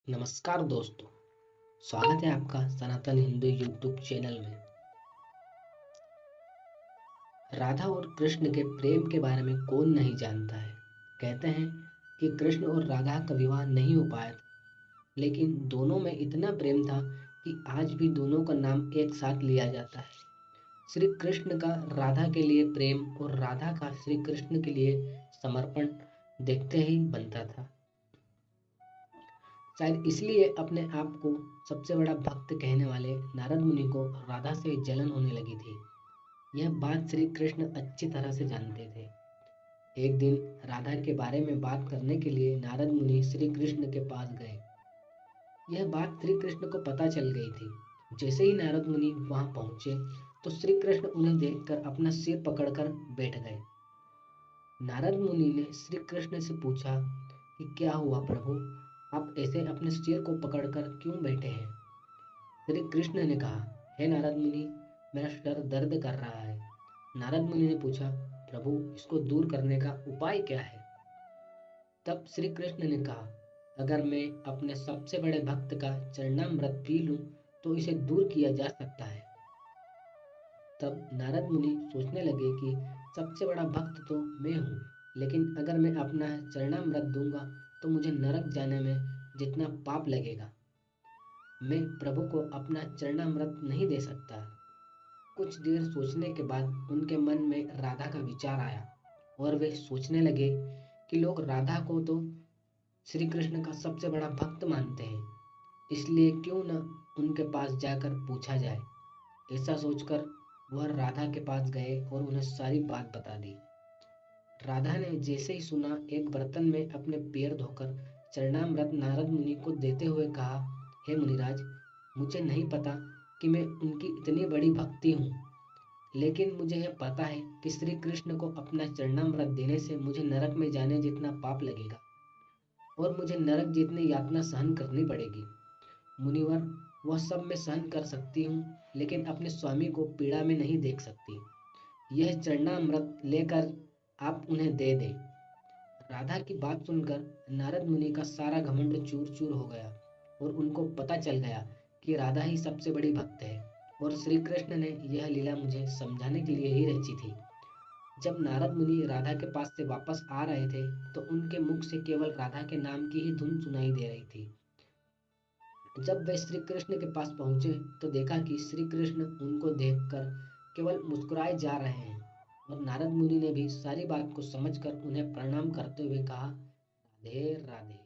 नमस्कार दोस्तों, स्वागत है आपका सनातन हिंदू यूट्यूब चैनल में। राधा और कृष्ण के प्रेम के बारे में कौन नहीं जानता है। कहते हैं कि कृष्ण और राधा का विवाह नहीं हो पाया था, लेकिन दोनों में इतना प्रेम था कि आज भी दोनों का नाम एक साथ लिया जाता है। श्री कृष्ण का राधा के लिए प्रेम और राधा का श्री कृष्ण के लिए समर्पण देखते ही बनता था। शायद इसलिए अपने आप को सबसे बड़ा भक्त कहने वाले नारद मुनि को राधा से जलन होने लगी थी। यह बात श्री कृष्ण अच्छी तरह से जानते थे। एक दिन राधा के बारे में बात करने के लिए नारद मुनि श्री कृष्ण के पास गए। यह बात श्री कृष्ण को पता चल गई थी। जैसे ही नारद मुनि वहां पहुंचे तो श्री कृष्ण उन्हें देखकर अपना सिर पकड़कर बैठ गए। नारद मुनि ने श्री कृष्ण से पूछा कि क्या हुआ प्रभु, आप ऐसे अपने सिर को पकड़कर क्यों बैठे हैं। श्री कृष्ण ने कहा, हे नारद मुनि, मेरा सर दर्द कर रहा है। नारद मुनि ने पूछा, प्रभु इसको दूर करने का उपाय क्या है। तब श्री कृष्ण ने कहा, अगर मैं अपने सबसे बड़े भक्त का चरणामृत पी लूं तो इसे दूर किया जा सकता है। तब नारद मुनि सोचने लगे कि सबसे बड़ा भक्त तो मैं हूँ, लेकिन अगर मैं अपना चरणामृत दूंगा तो मुझे नरक जाने में जितना पाप लगेगा, मैं प्रभु को अपना चरणामृत नहीं दे सकता। कुछ देर सोचने के बाद उनके मन में राधा का विचार आया और वे सोचने लगे कि लोग राधा को तो श्री कृष्ण का सबसे बड़ा भक्त मानते हैं, इसलिए क्यों न उनके पास जाकर पूछा जाए। ऐसा सोचकर वह राधा के पास गए और उन्हें सारी बात बता दी। राधा ने जैसे ही सुना, एक बर्तन में अपने पैर धोकर चरणामृत नारद मुनि को देते हुए कहा, हे मुनिराज, मुझे नहीं पता कि मैं उनकी इतनी बड़ी भक्ति हूँ, लेकिन मुझे यह पता है कि श्री कृष्ण को अपना चरणामृत देने से मुझे नरक में जाने जितना पाप लगेगा और मुझे नरक जितनी यातना सहन करनी पड़ेगी। मुनिवर, वह सब मैं सहन कर सकती हूँ, लेकिन अपने स्वामी को पीड़ा में नहीं देख सकती। यह चरणामृत लेकर आप उन्हें दे दें। राधा की बात सुनकर नारद मुनि का सारा घमंड चूर चूर हो गया और उनको पता चल गया कि राधा ही सबसे बड़ी भक्त है और श्री कृष्ण ने यह लीला मुझे समझाने के लिए ही रची थी। जब नारद मुनि राधा के पास से वापस आ रहे थे तो उनके मुख से केवल राधा के नाम की ही धुन सुनाई दे रही थी। जब वे श्री कृष्ण के पास पहुंचे तो देखा कि श्री कृष्ण उनको देखकर केवल मुस्कुराए जा रहे हैं और नारद मुनि ने भी सारी बात को समझकर उन्हें प्रणाम करते हुए कहा, राधे राधे।